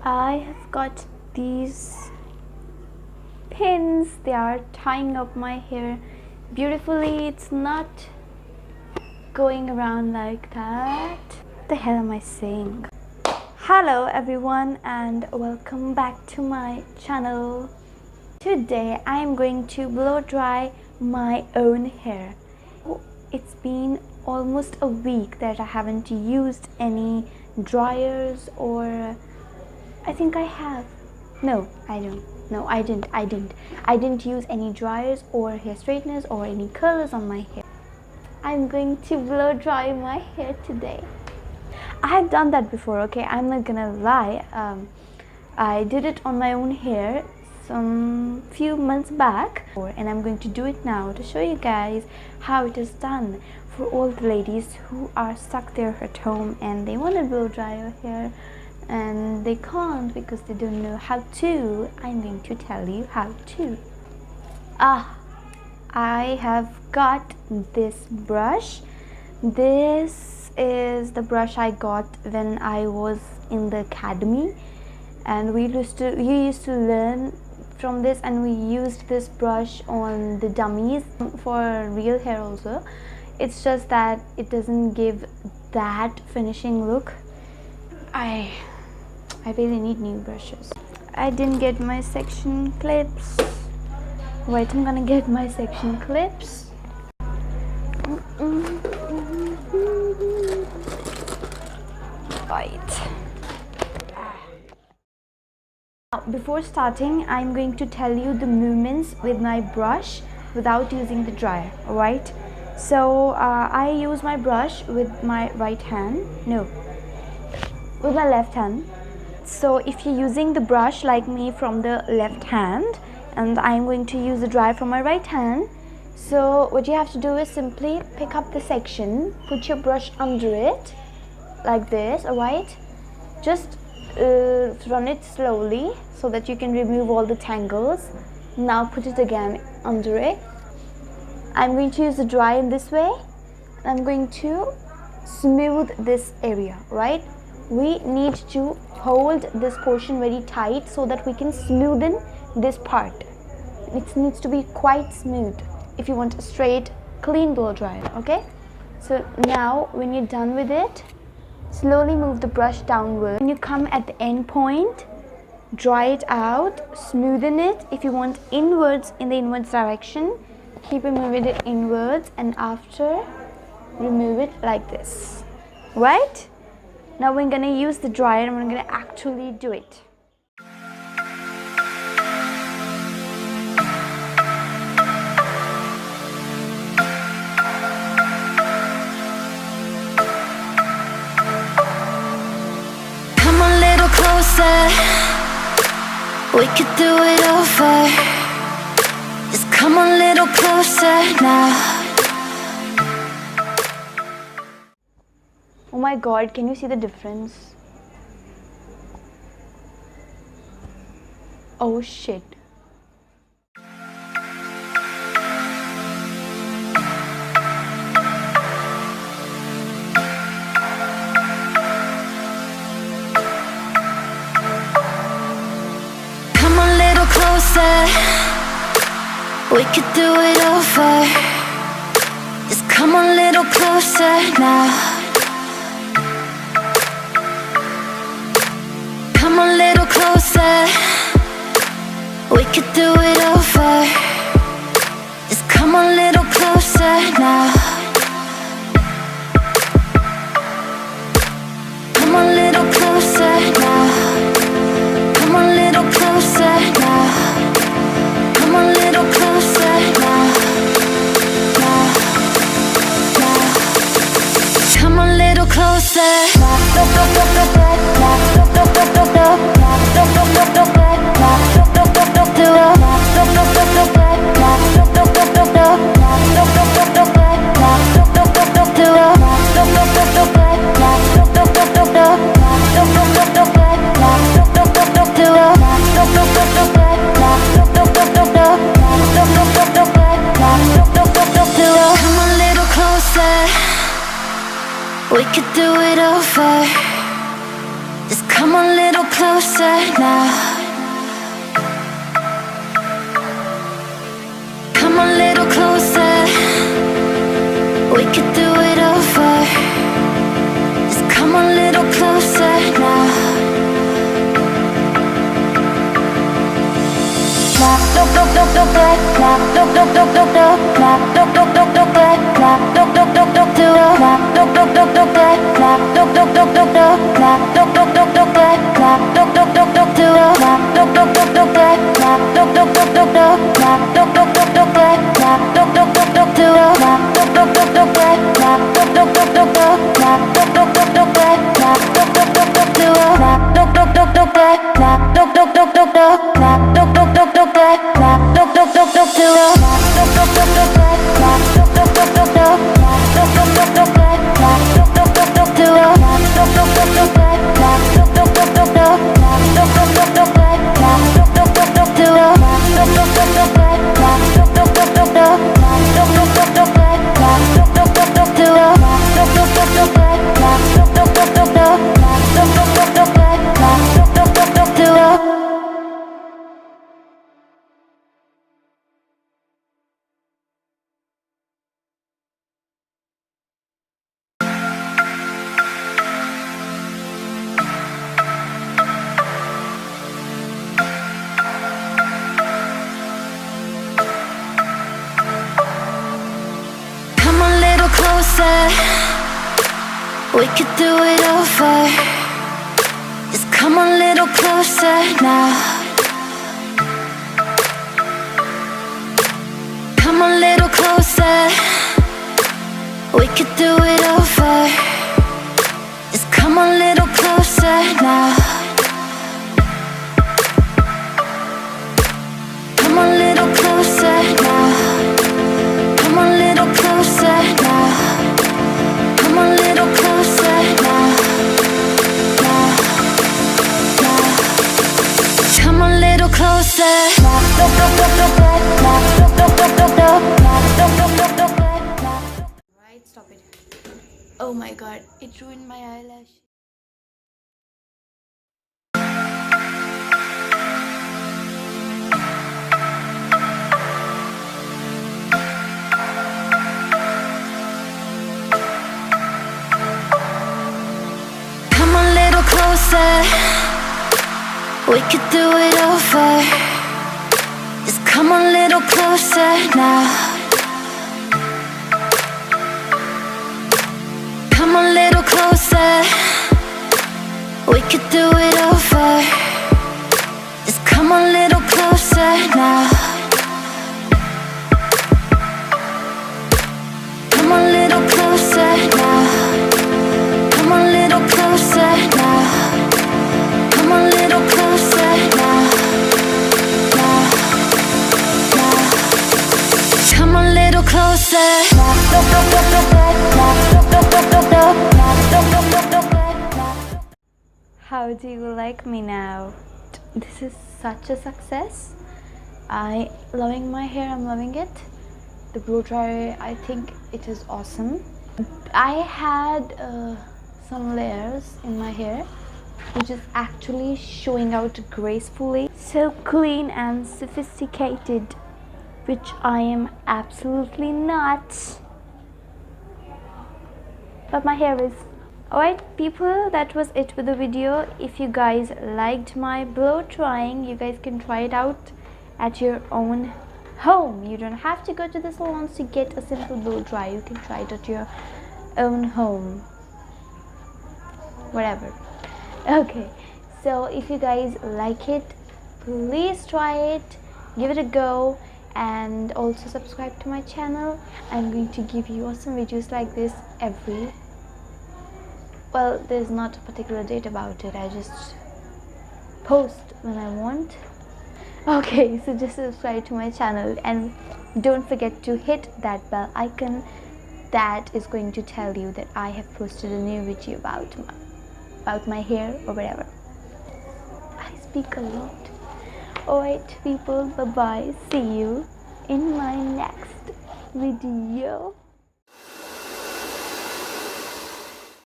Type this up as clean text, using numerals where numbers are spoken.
I have got these pins. They are tying up my hair beautifully. It's not going around like that. What the hell am I saying? Hello everyone and welcome back to my channel. Today I am going to blow dry my own hair. It's been almost a week that I haven't used any dryers, or I think I have. No, I don't. No, I didn't use any dryers or hair straighteners or any curlers on my hair. I'm going to blow dry my hair today. I have done that before, okay? I'm not gonna lie. I did it on my own hair some few months back, and I'm going to do it now to show you guys how it is done for all the ladies who are stuck there at home and they want to blow dry your hair and they can't because they don't know how to. I'm going to tell you how to. I have got this brush. This is the brush I got when I was in the academy, and you used to learn from this, and we used this brush on the dummies for real hair also. It's just that it doesn't give that finishing look. I really need new brushes. I didn't get my section clips. Wait, I'm gonna get my section clips. Right. Before starting, I'm going to tell you the movements with my brush without using the dryer, alright? So I use my brush with my right hand, with my left hand. So if you're using the brush like me from the left hand, and I'm going to use the dryer from my right hand, so what you have to do is simply pick up the section, put your brush under it like this, alright? Just run it slowly so that you can remove all the tangles. Now put it again under it. I'm going to use the dryer in this way. I'm going to smooth this area, right? We need to hold this portion very tight so that we can smoothen this part. It needs to be quite smooth if you want a straight, clean blow dryer, okay? So now when you're done with it, slowly move the brush downward. When you come at the end point, dry it out, smoothen it. If you want inwards, in the inwards direction, keep moving it inwards, and after remove it like this, right? Now we're gonna use the dryer and we're gonna actually do it. Come a little closer, we could do it over. Just come a little closer now. Oh my god, can you see the difference? Oh shit. Come a little closer, we could do it over. Just come a little closer now. Come a little closer, we could do it over. Just come a little closer now. Come a little closer now. Come a little closer now. Come a little closer now. Come a little closer. We could do it over. Just come a little closer now. Come a little closer. We could do it over. Just come a little closer now. We could do it over. Just come a little closer now. Come a little closer. We could do it over. Just come a little closer now. Come a little closer now. Come a little closer now. Come a little closer now. Come a little closer. Right, stop it. Oh my god, it ruined my eyelash. We could do it over. Just come a little closer now. Come a little closer. We could do it over. Just come a little closer now. Come a little closer now. Come a little closer now. Come a little closer now. Come a little closer. How do you like me now? This is such a success. I loving my hair. I'm loving it. The blow dryer, I think it is awesome. I had some layers in my hair, which is actually showing out gracefully, so clean and sophisticated, which I am absolutely not, but my hair is. Alright people, that was it with the video. If you guys liked my blow drying, you guys can try it out at your own home. You don't have to go to the salons to get a simple blow dry. You can try it at your own home, whatever. Okay, so if you guys like it, please try it, give it a go, and also subscribe to my channel. I'm going to give you awesome videos like this well, there's not a particular date about it. I just post when I want. Okay, so just subscribe to my channel and don't forget to hit that bell icon. That is going to tell you that I have posted a new video about my hair or whatever. I speak a lot. Alright people, bye bye. See you in my next video.